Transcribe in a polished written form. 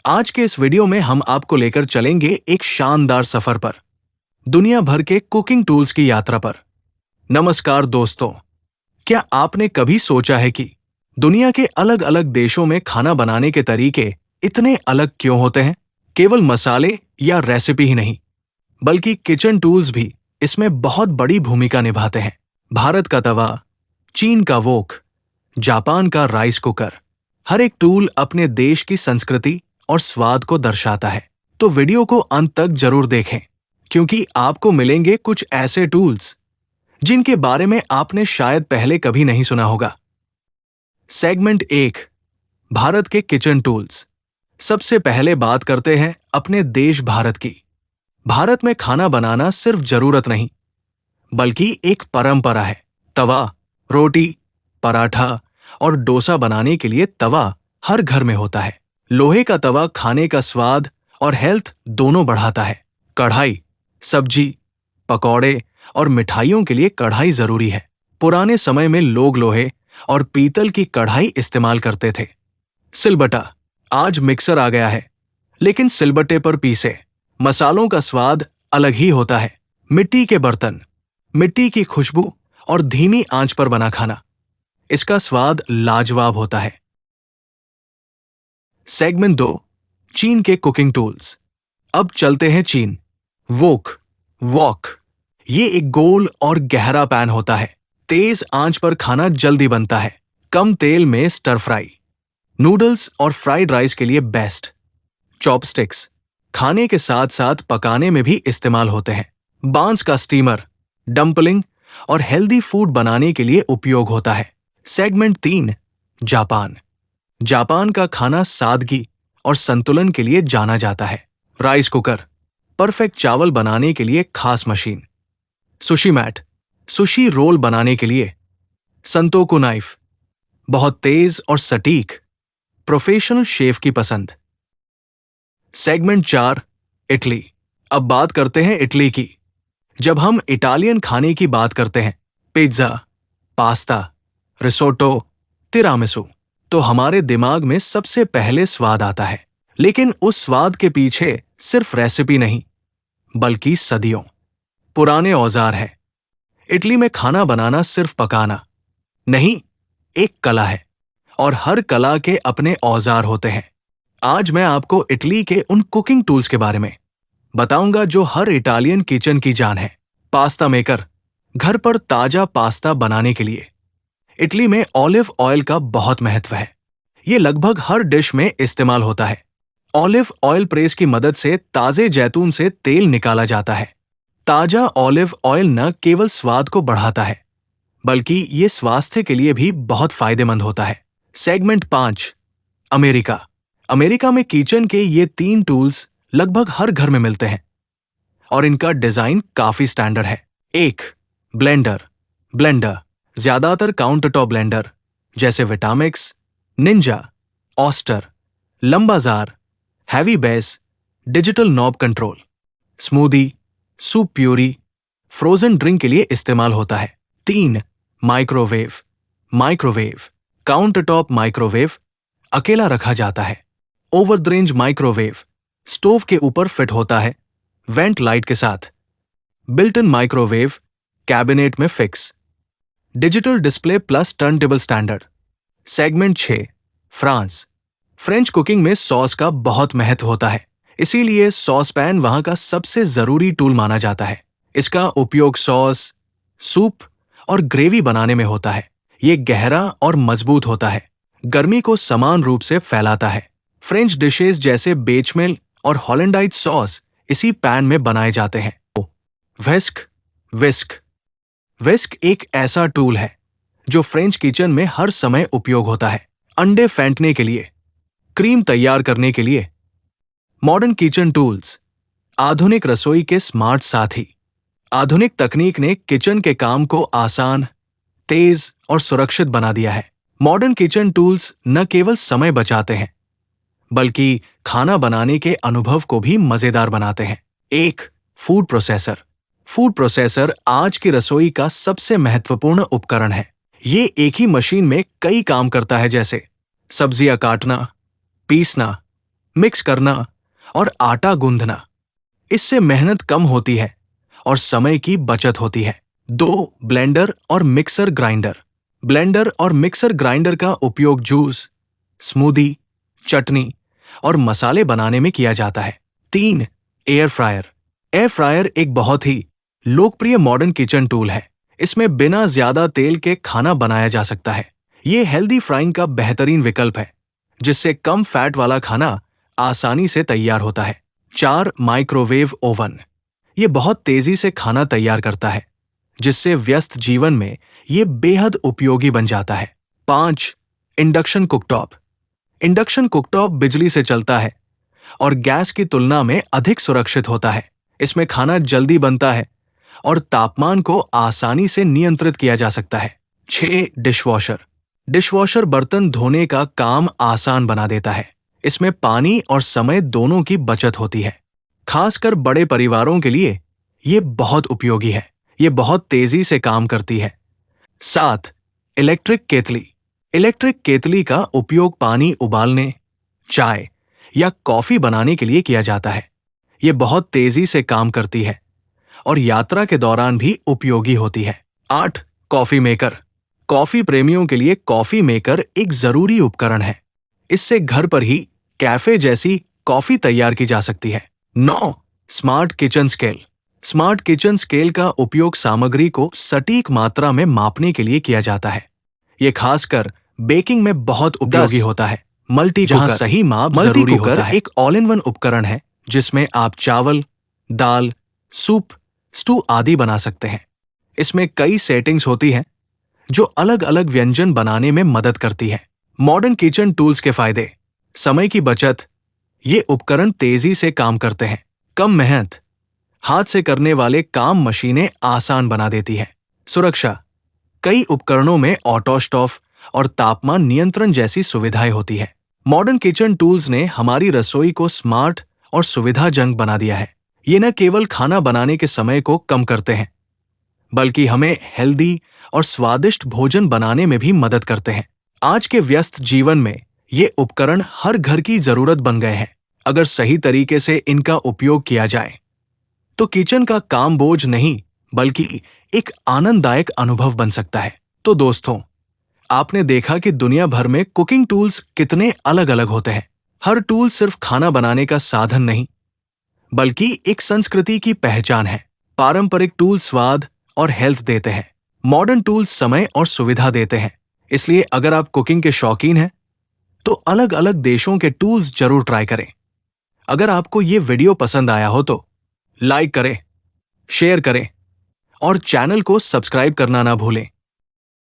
आज के इस वीडियो में हम आपको लेकर चलेंगे एक शानदार सफर पर, दुनिया भर के कुकिंग टूल्स की यात्रा पर। नमस्कार दोस्तों, क्या आपने कभी सोचा है कि दुनिया के अलग अलग देशों में खाना बनाने के तरीके इतने अलग क्यों होते हैं? केवल मसाले या रेसिपी ही नहीं, बल्कि किचन टूल्स भी इसमें बहुत बड़ी भूमिका निभाते हैं। भारत का तवा, चीन का वोक, जापान का राइस कुकर, हर एक टूल अपने देश की संस्कृति और स्वाद को दर्शाता है। तो वीडियो को अंत तक जरूर देखें, क्योंकि आपको मिलेंगे कुछ ऐसे टूल्स जिनके बारे में आपने शायद पहले कभी नहीं सुना होगा। सेगमेंट 1, भारत के किचन टूल्स। सबसे पहले बात करते हैं अपने देश भारत की। भारत में खाना बनाना सिर्फ जरूरत नहीं, बल्कि एक परंपरा है। तवा, रोटी, पराठा और डोसा बनाने के लिए तवा हर घर में होता है। लोहे का तवा खाने का स्वाद और हेल्थ दोनों बढ़ाता है। कढ़ाई, सब्जी, पकौड़े और मिठाइयों के लिए कढ़ाई जरूरी है। पुराने समय में लोग लोहे और पीतल की कढ़ाई इस्तेमाल करते थे। सिलबट्टा, आज मिक्सर आ गया है, लेकिन सिलबट्टे पर पीसे मसालों का स्वाद अलग ही होता है। मिट्टी के बर्तन, मिट्टी की खुशबू और धीमी आंच पर बना खाना, इसका स्वाद लाजवाब होता है। सेगमेंट 2, चीन के कुकिंग टूल्स। अब चलते हैं चीन। वॉक। ये एक गोल और गहरा पैन होता है। तेज आंच पर खाना जल्दी बनता है। कम तेल में स्टर फ्राई, नूडल्स और फ्राइड राइस के लिए बेस्ट। चॉपस्टिक्स, खाने के साथ साथ पकाने में भी इस्तेमाल होते हैं। बांस का स्टीमर, डंपलिंग और हेल्दी फूड बनाने के लिए उपयोग होता है। Segment 3, Japan. जापान का खाना सादगी और संतुलन के लिए जाना जाता है। राइस कुकर, परफेक्ट चावल बनाने के लिए खास मशीन। सुशी मैट, सुशी रोल बनाने के लिए। संतोकू नाइफ, बहुत तेज और सटीक, प्रोफेशनल शेफ की पसंद। Segment 4, Italy. अब बात करते हैं इटली की। जब हम इटालियन खाने की बात करते हैं, पिज्जा, पास्ता, रिसोटो, तिरामिसू, तो हमारे दिमाग में सबसे पहले स्वाद आता है। लेकिन उस स्वाद के पीछे सिर्फ रेसिपी नहीं, बल्कि सदियों पुराने औजार है। इटली में खाना बनाना सिर्फ पकाना नहीं, एक कला है, और हर कला के अपने औजार होते हैं। आज मैं आपको इटली के उन कुकिंग टूल्स के बारे में बताऊंगा जो हर इटालियन किचन की जान है। पास्ता मेकर, घर पर ताजा पास्ता बनाने के लिए। इटली में ऑलिव ऑयल का बहुत महत्व है। ये लगभग हर डिश में इस्तेमाल होता है। ऑलिव ऑयल प्रेस की मदद से ताजे जैतून से तेल निकाला जाता है। ताजा ऑलिव ऑयल न केवल स्वाद को बढ़ाता है, बल्कि ये स्वास्थ्य के लिए भी बहुत फायदेमंद होता है। Segment 5, America. अमेरिका में किचन के ये 3 टूल्स लगभग हर घर में मिलते हैं, और इनका डिजाइन काफी स्टैंडर्ड है। 1, ब्लेंडर। ज्यादातर काउंटर टॉप ब्लेंडर जैसे विटामिक्स, निंजा, ऑस्टर, लंबाजार, heavy base, digital knob control. Smoothie, soup puree, frozen drink के लिए इस्तेमाल होता है। 3, माइक्रोवेव। काउंटर टॉप माइक्रोवेव अकेला रखा जाता है। Over the range microwave stove के ऊपर फिट होता है, वेंट लाइट के साथ। बिल्ट इन माइक्रोवेव कैबिनेट में fix. Digital display plus turntable standard. Segment 6, France. French cooking में सॉस का बहुत महत्व होता है, इसीलिए सॉस पैन वहां का सबसे जरूरी टूल माना जाता है। इसका उपयोग सॉस, सूप और ग्रेवी बनाने में होता है। ये गहरा और मजबूत होता है, गर्मी को समान रूप से फैलाता है। फ्रेंच डिशेस जैसे बेचमेल और हॉलैंडाइज सॉस इसी पैन में बनाए जाते हैं। विस्क एक ऐसा टूल है जो फ्रेंच किचन में हर समय उपयोग होता है। अंडे फेंटने के लिए, क्रीम तैयार करने के लिए। मॉडर्न किचन टूल्स, आधुनिक रसोई के स्मार्ट साथी। आधुनिक तकनीक ने किचन के काम को आसान, तेज और सुरक्षित बना दिया है। मॉडर्न किचन टूल्स न केवल समय बचाते हैं, बल्कि खाना बनाने के अनुभव को भी मजेदार बनाते हैं। 1, फूड प्रोसेसर आज की रसोई का सबसे महत्वपूर्ण उपकरण है। ये एक ही मशीन में कई काम करता है, जैसे सब्जियां काटना, पीसना, मिक्स करना और आटा गूंदना, इससे मेहनत कम होती है और समय की बचत होती है। 2. ब्लेंडर और मिक्सर ग्राइंडर। ब्लेंडर और मिक्सर ग्राइंडर का उपयोग जूस, स्मूदी, चटनी और मसाले बनाने में किया जाता है। 3. Air fryer. एयर फ्रायर एक बहुत ही लोकप्रिय मॉडर्न किचन टूल है। इसमें बिना ज्यादा तेल के खाना बनाया जा सकता है। ये हेल्दी फ्राइंग का बेहतरीन विकल्प है, जिससे कम फैट वाला खाना आसानी से तैयार होता है। 4. Microwave oven. ये बहुत तेजी से खाना तैयार करता है, जिससे व्यस्त जीवन में ये बेहद उपयोगी बन जाता है। 5. Induction cooktop. इंडक्शन कुकटॉप बिजली से चलता है और गैस की तुलना में अधिक सुरक्षित होता है। इसमें खाना जल्दी बनता है और तापमान को आसानी से नियंत्रित किया जा सकता है। 6. डिशवॉशर। डिशवॉशर बर्तन धोने का काम आसान बना देता है। इसमें पानी और समय दोनों की बचत होती है। खासकर बड़े परिवारों के लिए ये बहुत उपयोगी है। ये बहुत तेजी से काम करती है। 7. इलेक्ट्रिक केतली। इलेक्ट्रिक केतली का उपयोग पानी उबालने, चाय या कॉफी बनाने के लिए किया जाता है। ये बहुत तेजी से काम करती है और यात्रा के दौरान भी उपयोगी होती है। 8. Coffee maker. कॉफी प्रेमियों के लिए कॉफी मेकर एक जरूरी उपकरण है। इससे घर पर ही कैफे जैसी कॉफी तैयार की जा सकती है। 9. Smart kitchen scale. Smart kitchen scale का उपयोग सामग्री को सटीक मात्रा में मापने के लिए किया जाता है। ये खासकर बेकिंग में बहुत उपयोगी होता है। Multi cooker. जहां सही माप जरूरी होता है। एक ऑल इन वन उपकरण है जिसमें आप चावल, दाल, सूप, स्टू आदि बना सकते हैं। इसमें कई सेटिंग्स होती हैं जो अलग अलग व्यंजन बनाने में मदद करती है। मॉडर्न किचन टूल्स के फायदे। समय की बचत। ये उपकरण तेजी से काम करते हैं। कम मेहनत। हाथ से करने वाले काम मशीनें आसान बना देती है। सुरक्षा। कई उपकरणों में ऑटो स्टॉप और तापमान नियंत्रण जैसी सुविधाएं होती है। मॉडर्न किचन टूल्स ने हमारी रसोई को स्मार्ट और सुविधाजनक बना दिया है। ये न केवल खाना बनाने के समय को कम करते हैं, बल्कि हमें हेल्दी और स्वादिष्ट भोजन बनाने में भी मदद करते हैं। आज के व्यस्त जीवन में ये उपकरण हर घर की जरूरत बन गए हैं। अगर सही तरीके से इनका उपयोग किया जाए तो किचन का काम बोझ नहीं, बल्कि एक आनंददायक अनुभव बन सकता है। तो दोस्तों, आपने देखा कि दुनिया भर में कुकिंग टूल्स कितने अलग अलग होते हैं। हर टूल सिर्फ खाना बनाने का साधन नहीं, बल्कि एक संस्कृति की पहचान है। पारंपरिक टूल स्वाद और हेल्थ देते हैं। मॉडर्न टूल्स समय और सुविधा देते हैं। इसलिए अगर आप कुकिंग के शौकीन हैं, तो अलग अलग देशों के टूल्स जरूर ट्राई करें। अगर आपको ये वीडियो पसंद आया हो तो लाइक करें, शेयर करें और चैनल को सब्सक्राइब करना ना भूलें।